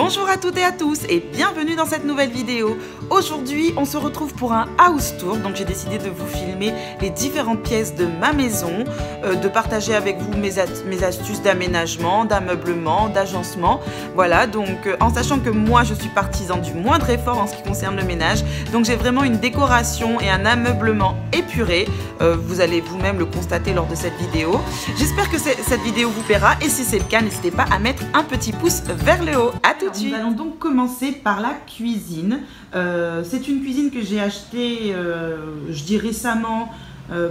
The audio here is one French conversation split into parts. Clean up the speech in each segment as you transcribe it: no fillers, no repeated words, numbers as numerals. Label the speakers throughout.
Speaker 1: Bonjour à toutes et à tous et bienvenue dans cette nouvelle vidéo. Aujourd'hui, on se retrouve pour un house tour. Donc j'ai décidé de vous filmer les différentes pièces de ma maison, de partager avec vous mes astuces d'aménagement, d'ameublement, d'agencement. Voilà, donc en sachant que moi je suis partisan du moindre effort en ce qui concerne le ménage. Donc j'ai vraiment une décoration et un ameublement épuré. Vous allez vous-même le constater lors de cette vidéo. J'espère que cette vidéo vous plaira et si c'est le cas, n'hésitez pas à mettre un petit pouce vers le haut. À tout de suite. Nous allons donc commencer par la cuisine. C'est une cuisine que j'ai achetée, je dis récemment,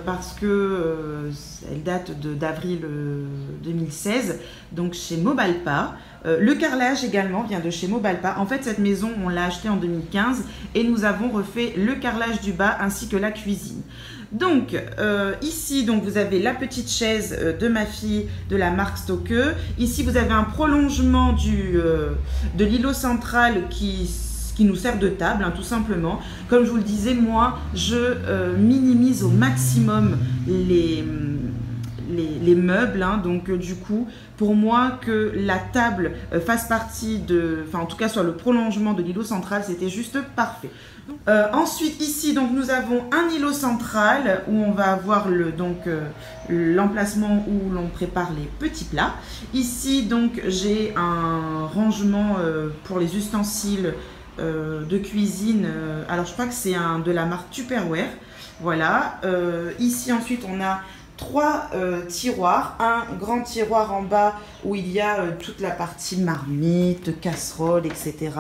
Speaker 1: parce que elle date d'avril 2016, donc chez Mobalpa. Le carrelage également vient de chez Mobalpa. En fait, cette maison, on l'a achetée en 2015 et nous avons refait le carrelage du bas ainsi que la cuisine. Donc, ici, donc, vous avez la petite chaise de ma fille de la marque Stokke. Ici, vous avez un prolongement de l'îlot central qui nous sert de table, hein, tout simplement. Comme je vous le disais, moi, je minimise au maximum les meubles, hein, donc du coup pour moi que la table fasse partie en tout cas soit le prolongement de l'îlot central, c'était juste parfait. Ensuite ici donc nous avons un îlot central où on va avoir l'emplacement où l'on prépare les petits plats. Ici donc j'ai un rangement pour les ustensiles de cuisine, alors je crois que c'est de la marque Tupperware, voilà. Ici ensuite on a trois tiroirs, un grand tiroir en bas où il y a toute la partie marmite, casserole, etc.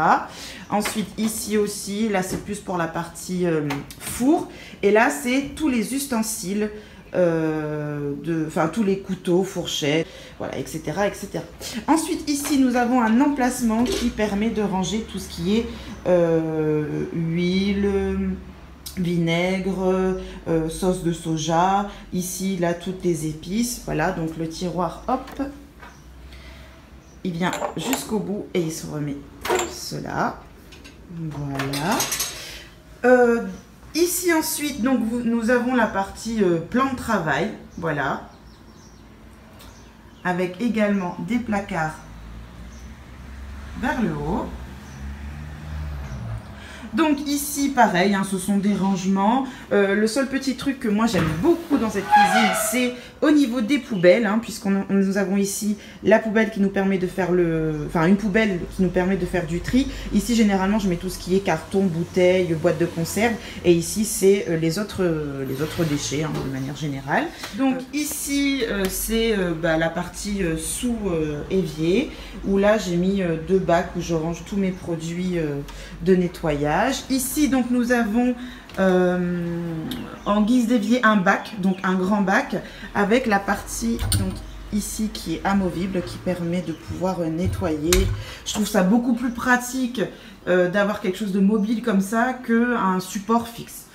Speaker 1: Ensuite ici aussi, là c'est plus pour la partie four et là c'est tous les ustensiles, tous les couteaux, fourchettes, voilà, etc., etc. Ensuite ici nous avons un emplacement qui permet de ranger tout ce qui est huile, vinaigre, sauce de soja, ici là toutes les épices, voilà, donc le tiroir, hop, il vient jusqu'au bout et il se remet cela, voilà. Ici ensuite donc nous avons la partie plan de travail, voilà, avec également des placards vers le haut. Donc ici pareil, hein, ce sont des rangements. Le seul petit truc que moi j'aime beaucoup dans cette cuisine, c'est au niveau des poubelles, hein, nous avons ici la poubelle qui nous permet de faire une poubelle qui nous permet de faire du tri. Ici généralement je mets tout ce qui est carton, bouteilles, boîtes de conserve et ici c'est les autres déchets, hein, de manière générale. Donc ici c'est la partie sous évier où là j'ai mis deux bacs où je range tous mes produits de nettoyage. Ici donc nous avons en guise d'évier un bac, donc un grand bac avec la partie donc ici qui est amovible, qui permet de pouvoir nettoyer. Je trouve ça beaucoup plus pratique d'avoir quelque chose de mobile comme ça qu'un support fixe.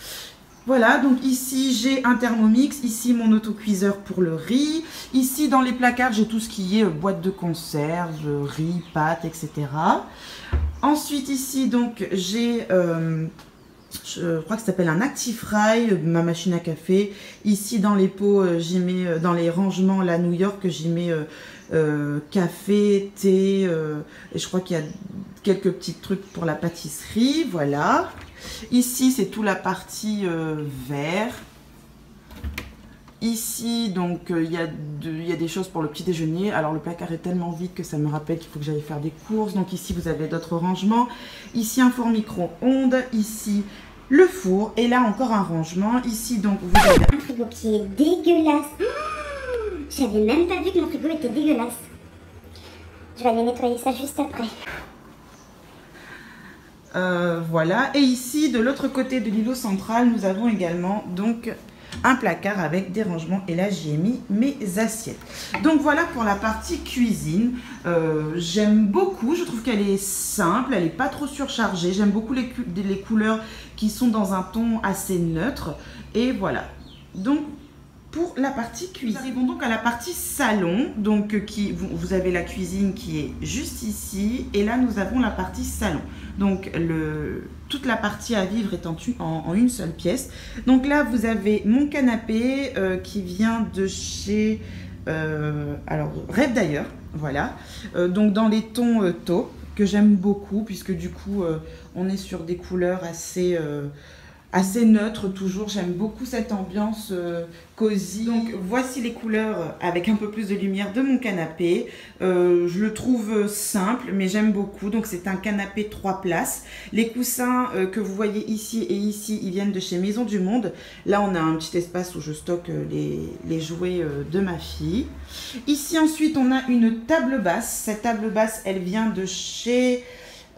Speaker 1: Voilà, donc ici j'ai un Thermomix, ici mon autocuiseur pour le riz, ici dans les placards j'ai tout ce qui est boîte de conserve, riz, pâtes, etc. Ensuite ici donc j'ai, je crois que ça s'appelle un Actifry, ma machine à café. Ici dans les pots, j'y mets, dans les rangements, la New York, j'y mets café, thé, et je crois qu'il y a quelques petits trucs pour la pâtisserie, voilà. Ici c'est toute la partie verre. Ici, donc, il y a des choses pour le petit déjeuner. Alors, le placard est tellement vide que ça me rappelle qu'il faut que j'aille faire des courses. Donc, ici, vous avez d'autres rangements. Ici, un four micro-ondes. Ici, le four. Et là, encore un rangement. Ici, donc, vous avez
Speaker 2: un frigo qui est dégueulasse. J'avais même pas vu que mon frigo était dégueulasse. Je vais aller nettoyer ça juste après.
Speaker 1: Voilà. Et ici, de l'autre côté de l'îlot central, nous avons également, donc, un placard avec des rangements et là j'y ai mis mes assiettes. Donc voilà pour la partie cuisine. J'aime beaucoup, je trouve qu'elle est simple, elle n'est pas trop surchargée. J'aime beaucoup les couleurs qui sont dans un ton assez neutre et voilà. Donc pour la partie cuisine, nous arrivons donc à la partie salon. Donc vous avez la cuisine qui est juste ici et là nous avons la partie salon. Donc toute la partie à vivre est en une seule pièce. Donc là vous avez mon canapé qui vient de chez Rêve d'ailleurs, voilà. Donc dans les tons taupe. que j'aime beaucoup, puisque du coup, on est sur des couleurs assez neutre toujours. J'aime beaucoup cette ambiance cosy. Donc voici les couleurs avec un peu plus de lumière de mon canapé. Je le trouve simple mais j'aime beaucoup. Donc c'est un canapé 3 places. Les coussins que vous voyez ici et ici, ils viennent de chez Maison du Monde. Là on a un petit espace où je stocke les jouets de ma fille. Ici ensuite on a une table basse. Cette table basse elle vient de chez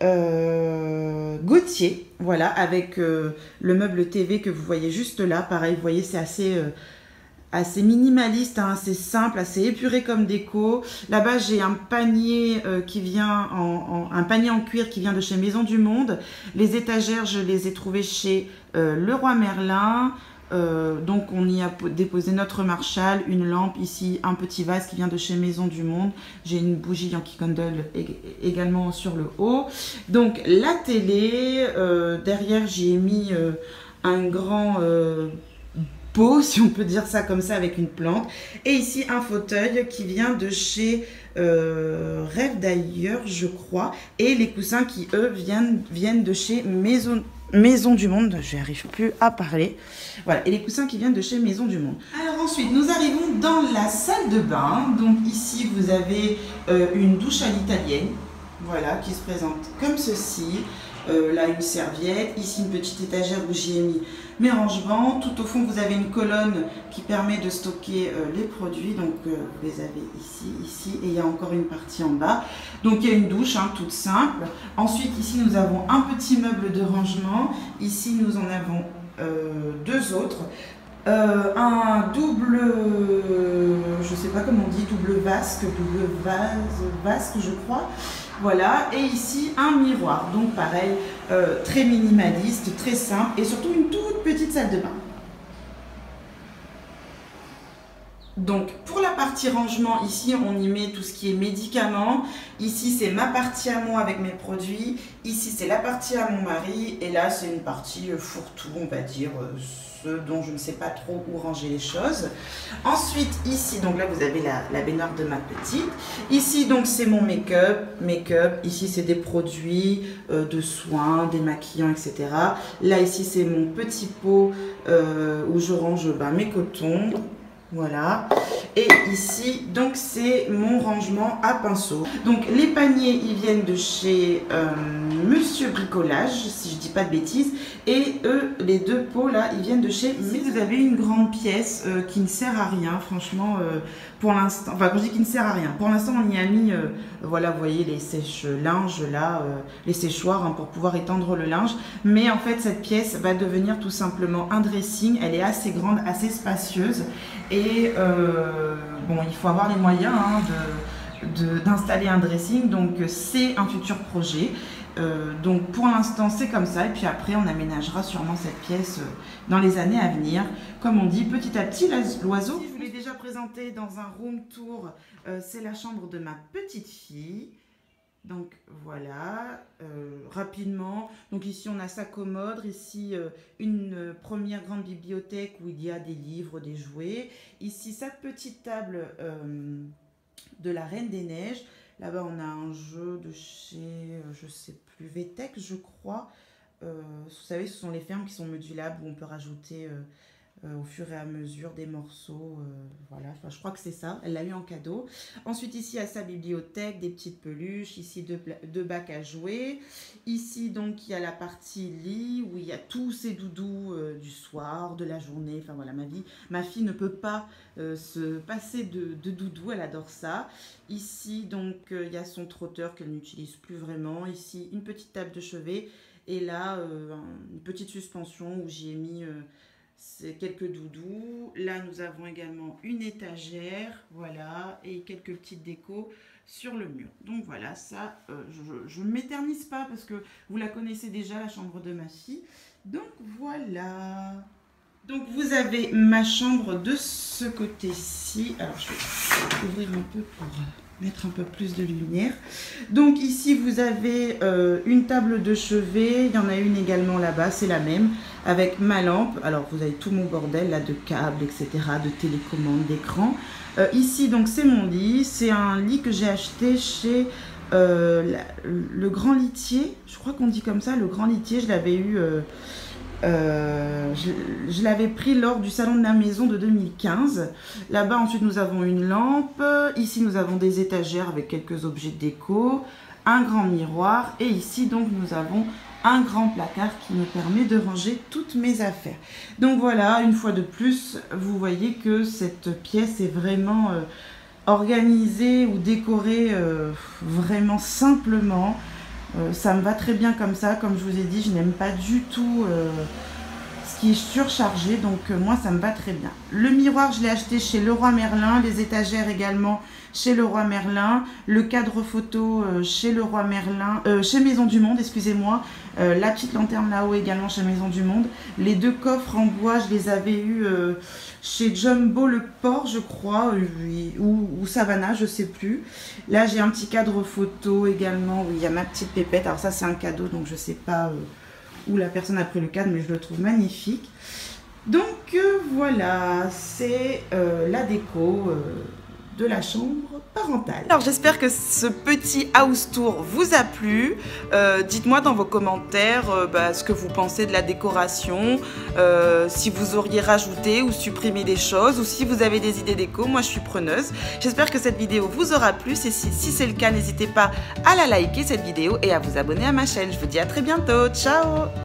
Speaker 1: Gauthier, voilà, avec le meuble TV que vous voyez juste là. Pareil, vous voyez, c'est assez minimaliste, hein, assez simple, assez épuré comme déco. Là-bas, j'ai un panier qui vient un panier en cuir qui vient de chez Maison du Monde. Les étagères, je les ai trouvées chez Leroy Merlin. Donc on y a déposé notre Marshall, une lampe ici, un petit vase qui vient de chez Maison du Monde. J'ai une bougie Yankee Candle également sur le haut. Donc la télé, derrière j'y ai mis un grand pot, si on peut dire ça comme ça, avec une plante. Et ici un fauteuil qui vient de chez Rêve d'ailleurs, je crois. Et les coussins qui eux viennent de chez Maison du Monde, je n'arrive plus à parler. Voilà, et les coussins qui viennent de chez Maison du Monde. Alors ensuite, nous arrivons dans la salle de bain. Donc ici, vous avez une douche à l'italienne, voilà, qui se présente comme ceci. Là, une serviette. Ici, une petite étagère où j'y ai mis mes rangements. Tout au fond, vous avez une colonne qui permet de stocker les produits. Donc, vous les avez ici, et il y a encore une partie en bas. Donc, il y a une douche, hein, toute simple. Ensuite, ici, nous avons un petit meuble de rangement. Ici, nous en avons deux autres. Un double, je ne sais pas comment on dit, double vasque, je crois. Voilà, et ici un miroir, donc pareil, très minimaliste, très simple, et surtout une toute petite salle de bain. Donc pour la partie rangement, ici on y met tout ce qui est médicaments. Ici c'est ma partie à moi avec mes produits. Ici c'est la partie à mon mari. Et là c'est une partie fourre-tout, on va dire, ce dont je ne sais pas trop où ranger les choses. Ensuite ici, donc là vous avez la baignoire de ma petite. Ici donc c'est mon make-up. Ici c'est des produits de soins, démaquillants, etc. Là ici c'est mon petit pot où je range mes cotons. Voilà, et ici donc c'est mon rangement à pinceau. Donc les paniers ils viennent de chez Monsieur Bricolage, si je dis pas de bêtises, et eux les deux pots là ils viennent de chez. Ici vous avez une grande pièce qui ne sert à rien, franchement, pour l'instant. Enfin, quand je dis qu'il ne sert à rien, pour l'instant on y a mis voilà, vous voyez les sèche-linges là, les séchoirs, hein, pour pouvoir étendre le linge. Mais en fait cette pièce va devenir tout simplement un dressing. Elle est assez grande, assez spacieuse. Et bon, il faut avoir les moyens, hein, d'installer un dressing. Donc c'est un futur projet. Donc pour l'instant c'est comme ça, et puis après on aménagera sûrement cette pièce dans les années à venir. Comme on dit, petit à petit l'oiseau. Je vous l'ai déjà présenté dans un room tour, c'est la chambre de ma petite fille. Donc voilà, rapidement. Donc ici on a sa commode, ici une première grande bibliothèque où il y a des livres, des jouets. Ici sa petite table de la Reine des Neiges. Là-bas on a un jeu de chez, je sais plus, VTech je crois. Vous savez, ce sont les fermes qui sont modulables où on peut rajouter au fur et à mesure des morceaux, voilà, enfin, je crois que c'est ça, elle l'a eu en cadeau. Ensuite ici à sa bibliothèque, des petites peluches, ici deux bacs à jouer. Ici donc il y a la partie lit où il y a tous ces doudous du soir, de la journée, enfin voilà, ma fille ne peut pas se passer de doudou, elle adore ça. Ici donc il y a son trotteur qu'elle n'utilise plus vraiment. Ici une petite table de chevet, et là une petite suspension où j'y ai mis c'est quelques doudous. Là nous avons également une étagère, voilà, et quelques petites décos sur le mur. Donc voilà, ça je ne m'éternise pas parce que vous la connaissez déjà, la chambre de ma fille. Donc voilà. Donc vous avez ma chambre de ce côté-ci. Alors je vais ouvrir un peu pour mettre un peu plus de lumière. Donc ici vous avez une table de chevet, il y en a une également là-bas, c'est la même, avec ma lampe. Alors vous avez tout mon bordel là de câbles, etc., de télécommande, d'écran. Ici donc c'est mon lit, c'est un lit que j'ai acheté chez le grand litier, je crois qu'on dit comme ça, le grand litier, je l'avais eu, je l'avais pris lors du salon de la maison de 2015. Là-bas, ensuite, nous avons une lampe. Ici, nous avons des étagères avec quelques objets de déco, un grand miroir. Et ici, donc, nous avons un grand placard qui me permet de ranger toutes mes affaires. Donc voilà, une fois de plus, vous voyez que cette pièce est vraiment organisée ou décorée vraiment simplement. Ça me va très bien comme ça. Comme je vous ai dit, je n'aime pas du tout ce qui est surchargé. Donc moi, ça me va très bien. Le miroir, je l'ai acheté chez Leroy Merlin. Les étagères également chez Leroy Merlin. Le cadre photo chez Leroy Merlin. Chez Maison du Monde, excusez-moi. La petite lanterne là-haut également chez Maison du Monde. Les deux coffres en bois, je les avais eus chez Jumbo le Port, je crois, ou Savannah, je sais plus. Là, j'ai un petit cadre photo également où il y a ma petite pépette. Alors ça, c'est un cadeau, donc je sais pas où la personne a pris le cadre, mais je le trouve magnifique. Donc voilà, c'est la déco de la chambre parentale. Alors j'espère que ce petit house tour vous a plu. Dites-moi dans vos commentaires ce que vous pensez de la décoration, si vous auriez rajouté ou supprimé des choses, ou si vous avez des idées déco. Moi je suis preneuse. J'espère que cette vidéo vous aura plu, et si c'est le cas, n'hésitez pas à la liker cette vidéo et à vous abonner à ma chaîne. Je vous dis à très bientôt, ciao.